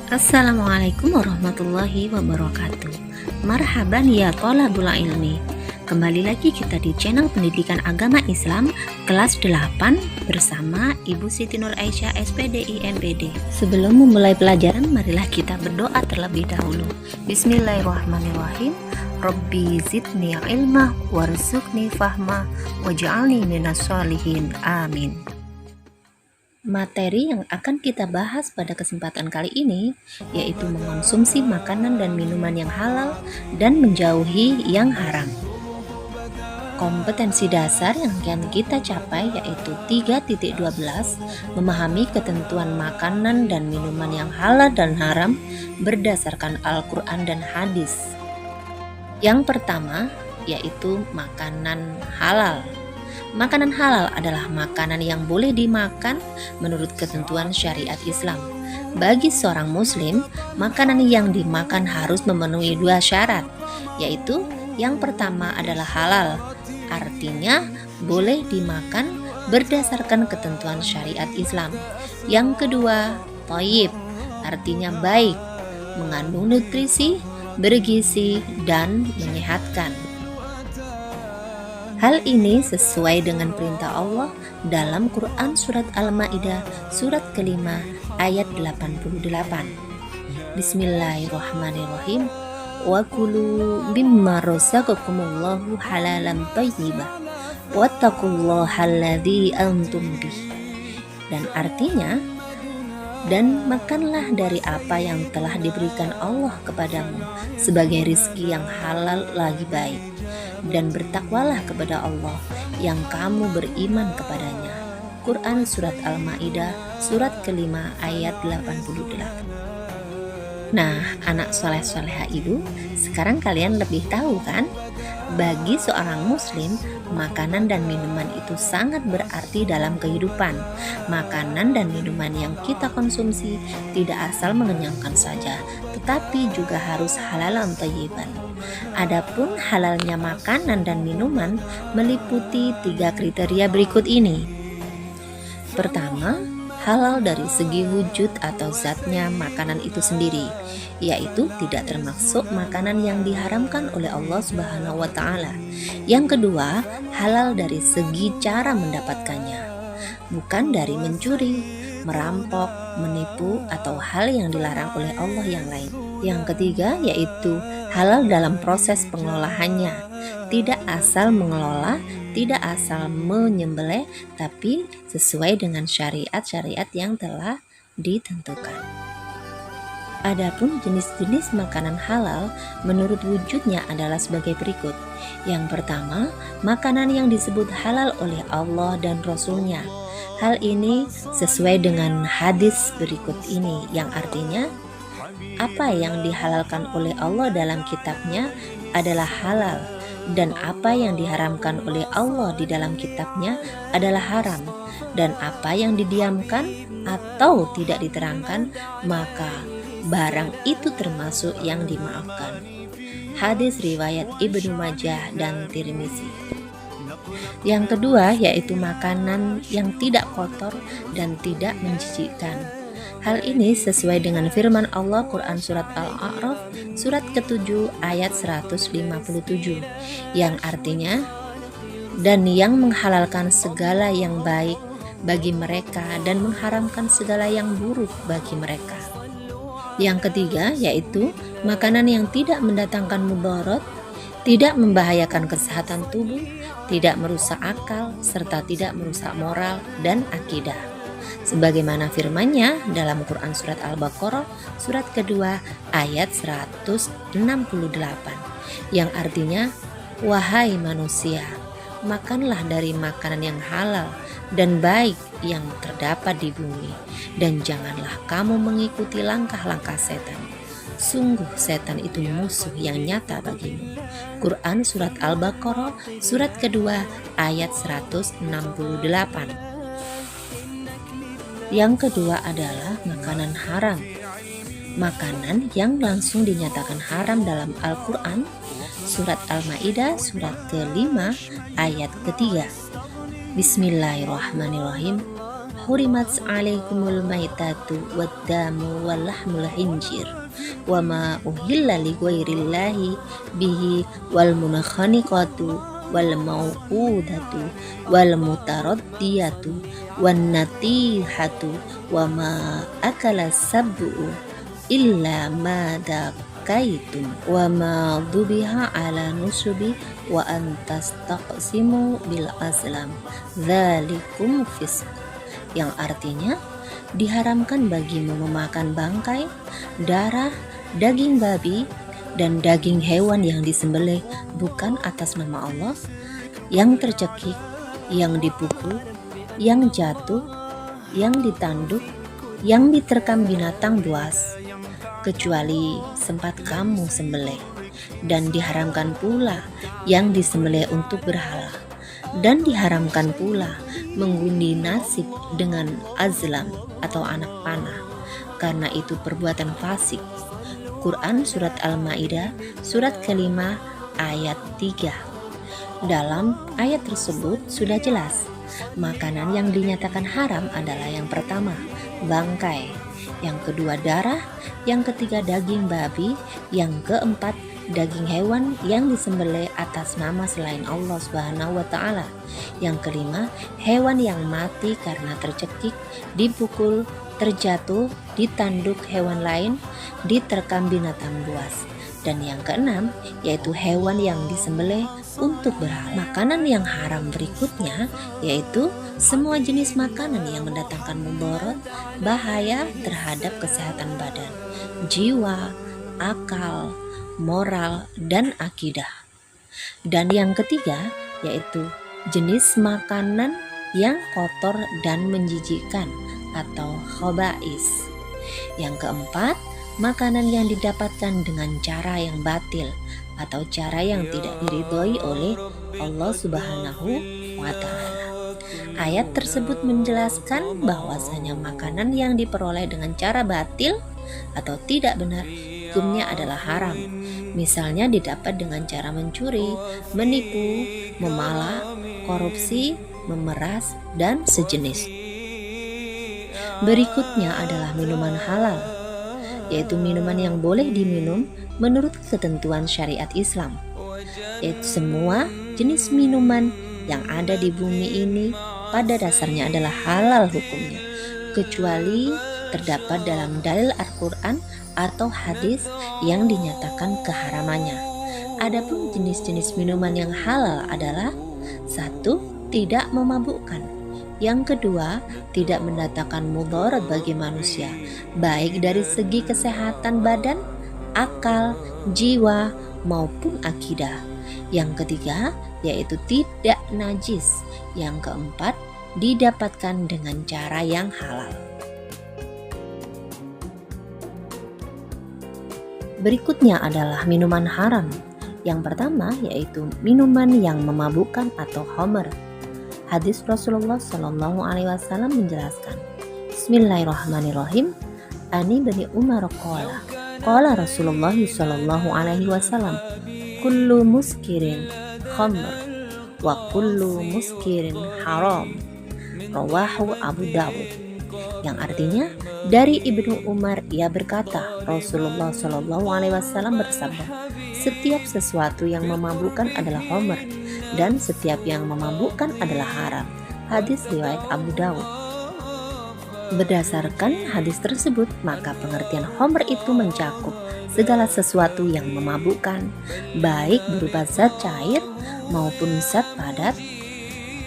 Assalamualaikum warahmatullahi wabarakatuh. Marhaban ya thalabul ilmi. Kembali lagi kita di channel Pendidikan Agama Islam kelas 8 bersama Ibu Siti Nur Aisyah SPDI MPD. Sebelum memulai pelajaran, marilah kita berdoa terlebih dahulu. Bismillahirrahmanirrahim. Rabbi zidni ilmah warzuqni fahma waj'alni minas sholihin. Amin. Materi yang akan kita bahas pada kesempatan kali ini yaitu mengonsumsi makanan dan minuman yang halal dan menjauhi yang haram. Kompetensi dasar yang akan kita capai yaitu 3.12, memahami ketentuan makanan dan minuman yang halal dan haram berdasarkan Al-Quran dan hadis. Yang pertama yaitu makanan halal. Makanan halal adalah makanan yang boleh dimakan menurut ketentuan syariat Islam. Bagi seorang muslim, makanan yang dimakan harus memenuhi 2 syarat, yaitu yang pertama adalah halal, artinya boleh dimakan berdasarkan ketentuan syariat Islam. Yang kedua, thayyib, artinya baik, mengandung nutrisi, bergizi, dan menyehatkan. Hal ini sesuai dengan perintah Allah dalam Quran Surat Al-Ma'idah surat kelima ayat 88. Bismillahirrahmanirrahim. Wa kulu mimma razaqakumullahu halalan thayyibah wattaqullaha alladzi antum bih. Dan artinya, dan makanlah dari apa yang telah diberikan Allah kepadamu sebagai rizki yang halal lagi baik, dan bertakwalah kepada Allah yang kamu beriman kepadanya. Quran Surat Al-Ma'idah surat kelima ayat 88. Nah, anak soleh-soleha ibu, sekarang kalian lebih tahu kan? Bagi seorang muslim, makanan dan minuman itu sangat berarti dalam kehidupan. Makanan dan minuman yang kita konsumsi tidak asal mengenyangkan saja, tetapi juga harus halalan thayyiban. Adapun halalnya makanan dan minuman meliputi 3 kriteria berikut ini. Pertama, halal dari segi wujud atau zatnya makanan itu sendiri, yaitu tidak termasuk makanan yang diharamkan oleh Allah Subhanahu wa Ta'ala. Yang kedua, halal dari segi cara mendapatkannya, bukan dari mencuri, merampok, menipu, atau hal yang dilarang oleh Allah yang lain. Yang ketiga yaitu halal dalam proses pengelolaannya, tidak asal mengelola, tidak asal menyembelih, tapi sesuai dengan syariat-syariat yang telah ditentukan. Adapun jenis-jenis makanan halal menurut wujudnya adalah sebagai berikut. Yang pertama, makanan yang disebut halal oleh Allah dan Rasul-Nya. Hal ini sesuai dengan hadis berikut ini, yang artinya apa yang dihalalkan oleh Allah dalam kitabnya adalah halal, dan apa yang diharamkan oleh Allah di dalam kitabnya adalah haram, dan apa yang didiamkan atau tidak diterangkan maka barang itu termasuk yang dimaafkan. Hadis riwayat Ibnu Majah dan Tirmizi. Yang kedua yaitu makanan yang tidak kotor dan tidak menjijikkan. Hal ini sesuai dengan firman Allah Quran Surat Al-A'raf surat ke-7 ayat 157, yang artinya, dan yang menghalalkan segala yang baik bagi mereka dan mengharamkan segala yang buruk bagi mereka. Yang ketiga yaitu makanan yang tidak mendatangkan mudarat, tidak membahayakan kesehatan tubuh, tidak merusak akal, serta tidak merusak moral dan akidah. Sebagaimana firman-Nya dalam Quran Surat Al-Baqarah surat kedua ayat 168, yang artinya, wahai manusia, makanlah dari makanan yang halal dan baik yang terdapat di bumi, dan janganlah kamu mengikuti langkah-langkah setan. Sungguh setan itu musuh yang nyata bagimu. Quran Surat Al-Baqarah surat kedua ayat 168. Yang kedua adalah makanan haram. Makanan yang langsung dinyatakan haram dalam Al-Quran Surat Al-Ma'idah surat ke-5 ayat ke-3. Bismillahirrahmanirrahim. hurimat alaikumul maitatu waddamu walahmul khinzir wa ma uhilla li ghairillahi bihi wal munakhaniqatu wal mauqudatu wal mutaraddiyatu wan natihatu wa ma akala sab'u illa ma dakaitum wa ma dhubiha ala nusubi wa antastaqsimu bil azlam dzalikum fisq, yang artinya diharamkan bagimu memakan bangkai, darah, daging babi, dan daging hewan yang disembelih bukan atas nama Allah, yang tercekik, yang dipukul, yang jatuh, yang ditanduk, yang diterkam binatang buas, kecuali sempat kamu sembelih. Dan diharamkan pula yang disembelih untuk berhala, dan diharamkan pula mengundi nasib dengan azlam atau anak panah, karena itu perbuatan fasik. Quran Surat Al-Ma'idah surat kelima ayat 3. Dalam ayat tersebut sudah jelas, makanan yang dinyatakan haram adalah yang pertama, bangkai, yang kedua darah, yang ketiga daging babi, yang keempat daging hewan yang disembelih atas nama selain Allah Subhanahu wa taala. Yang kelima, hewan yang mati karena tercekik, dipukul, terjatuh, ditanduk hewan lain, diterkam binatang buas. Dan yang keenam, yaitu hewan yang disembelih untuk berhala. Makanan yang haram berikutnya yaitu semua jenis makanan yang mendatangkan mudarat, bahaya terhadap kesehatan badan, jiwa, akal, moral, dan akidah. Dan yang ketiga yaitu jenis makanan yang kotor dan menjijikkan atau khaba'is. Yang keempat, makanan yang didapatkan dengan cara yang batil atau cara yang tidak diridhoi oleh Allah Subhanahu wa taala. Ayat tersebut menjelaskan bahwasanya makanan yang diperoleh dengan cara batil atau tidak benar hukumnya adalah haram. Misalnya didapat dengan cara mencuri, menipu, memalak, korupsi, memeras, dan sejenis. Berikutnya adalah minuman halal, yaitu minuman yang boleh diminum menurut ketentuan syariat Islam, yaitu semua jenis minuman yang ada di bumi ini pada dasarnya adalah halal hukumnya, kecuali terdapat dalam dalil Al-Quran atau hadis yang dinyatakan keharamannya. Adapun jenis-jenis minuman yang halal adalah: 1. Tidak memabukkan. Yang kedua, tidak mendatangkan mudarat bagi manusia, baik dari segi kesehatan badan, akal, jiwa, maupun akidah. Yang ketiga, yaitu tidak najis. Yang keempat, didapatkan dengan cara yang halal. Berikutnya adalah minuman haram. Yang pertama yaitu minuman yang memabukkan atau khamr. Hadis Rasulullah Shallallahu Alaihi Wasallam menjelaskan, Bismillahirrahmanirrahim. Ani bin Umar qala Rasulullah Shallallahu Alaihi Wasallam, kullu muskirin khamr wa kullu muskirin haram. Rawahu Abu Dawud. Yang artinya, dari Ibnu Umar ia berkata, Rasulullah Shallallahu Alaihi Wasallam bersabda, setiap sesuatu yang memabukkan adalah khamr dan setiap yang memabukkan adalah haram. Hadis riwayat Abu Dawud. Berdasarkan hadis tersebut, maka pengertian khamr itu mencakup segala sesuatu yang memabukkan, baik berupa zat cair maupun zat padat,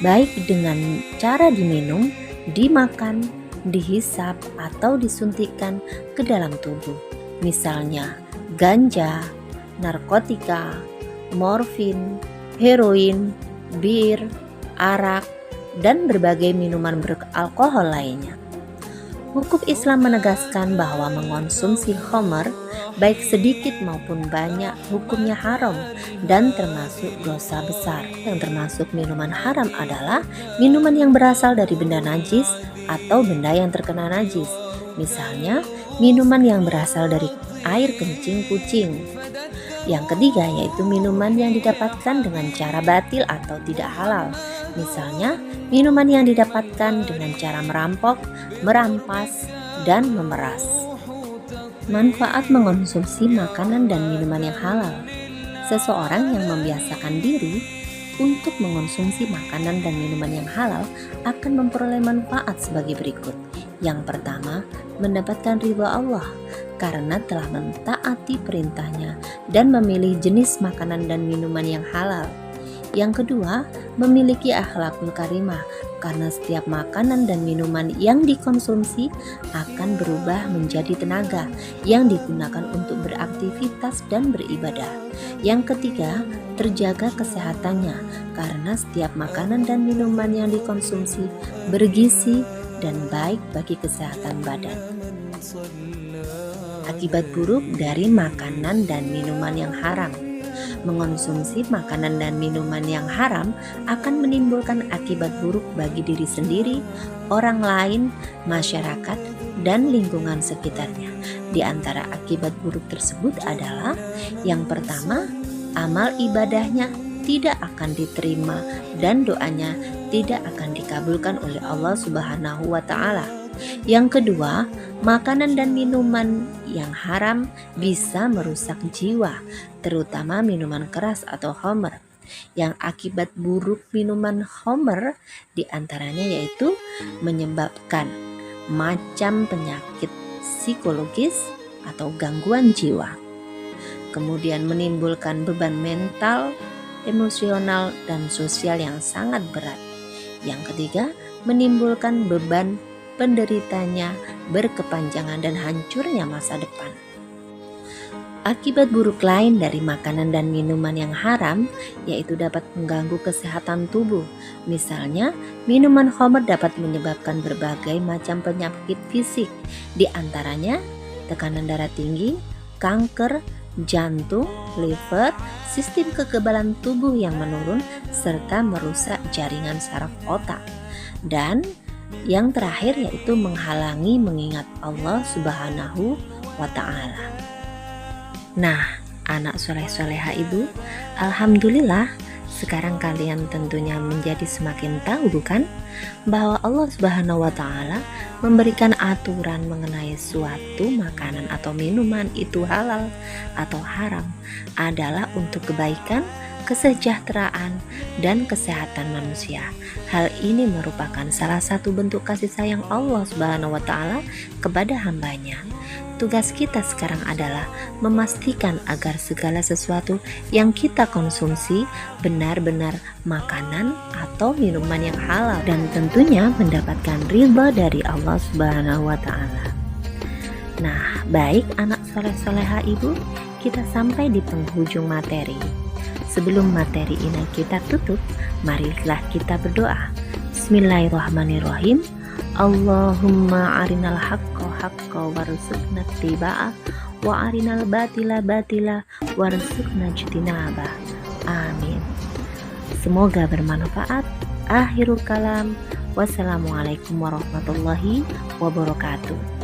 baik dengan cara diminum, dimakan, dihisap, atau disuntikkan ke dalam tubuh. Misalnya ganja, narkotika, morfin, heroin, bir, arak, dan berbagai minuman beralkohol lainnya. Hukum Islam menegaskan bahwa mengonsumsi khamr, baik sedikit maupun banyak, hukumnya haram dan termasuk dosa besar. Yang termasuk minuman haram adalah minuman yang berasal dari benda najis atau benda yang terkena najis. Misalnya, minuman yang berasal dari air kencing kucing. Yang ketiga yaitu minuman yang didapatkan dengan cara batil atau tidak halal. Misalnya, minuman yang didapatkan dengan cara merampok, merampas, dan memeras. Manfaat mengonsumsi makanan dan minuman yang halal. Seseorang yang membiasakan diri untuk mengonsumsi makanan dan minuman yang halal akan memperoleh manfaat sebagai berikut. Yang pertama, mendapatkan ridha Allah karena telah mentaati perintahnya dan memilih jenis makanan dan minuman yang halal. Yang kedua, memiliki akhlakul karimah karena setiap makanan dan minuman yang dikonsumsi akan berubah menjadi tenaga yang digunakan untuk beraktivitas dan beribadah. Yang ketiga, terjaga kesehatannya karena setiap makanan dan minuman yang dikonsumsi bergizi dan baik bagi kesehatan badan. Akibat buruk dari makanan dan minuman yang haram. Mengonsumsi makanan dan minuman yang haram akan menimbulkan akibat buruk bagi diri sendiri, orang lain, masyarakat, dan lingkungan sekitarnya. Di antara akibat buruk tersebut adalah yang pertama, amal ibadahnya tidak akan diterima dan doanya tidak akan dikabulkan oleh Allah Subhanahu wa Ta'ala. Yang kedua, makanan dan minuman yang haram bisa merusak jiwa, terutama minuman keras atau khamr. Yang akibat buruk minuman khamr diantaranya yaitu menyebabkan macam penyakit psikologis atau gangguan jiwa, kemudian menimbulkan beban mental, emosional, dan sosial yang sangat berat. Yang ketiga, menimbulkan beban penderitanya berkepanjangan dan hancurnya masa depan. Akibat buruk lain dari makanan dan minuman yang haram yaitu dapat mengganggu kesehatan tubuh. Misalnya, minuman khamr dapat menyebabkan berbagai macam penyakit fisik, di antaranya tekanan darah tinggi, kanker, jantung, liver, sistem kekebalan tubuh yang menurun, serta merusak jaringan saraf otak. Dan yang terakhir yaitu menghalangi mengingat Allah Subhanahu wa Ta'ala. Nah, anak soleh-soleha ibu, alhamdulillah sekarang kalian tentunya menjadi semakin tahu bukan bahwa Allah Subhanahu wa Ta'ala memberikan aturan mengenai suatu makanan atau minuman itu halal atau haram adalah untuk kebaikan, kesejahteraan, dan kesehatan manusia. Hal ini merupakan salah satu bentuk kasih sayang Allah Subhanahu wa Ta'ala kepada hambanya. Tugas kita sekarang adalah memastikan agar segala sesuatu yang kita konsumsi benar-benar makanan atau minuman yang halal dan tentunya mendapatkan ridha dari Allah Subhanahu wa Ta'ala. Nah, baik anak soleh-soleha ibu, kita sampai di penghujung materi. Sebelum materi ini kita tutup, marilah kita berdoa. Bismillahirrahmanirrahim. Allahumma arinal haqqa haqqa warzuqna ittiba'ah wa arinal batila batila warzuqna ijtinabah. Amin. Semoga bermanfaat. Akhirul kalam. Wassalamualaikum warahmatullahi wabarakatuh.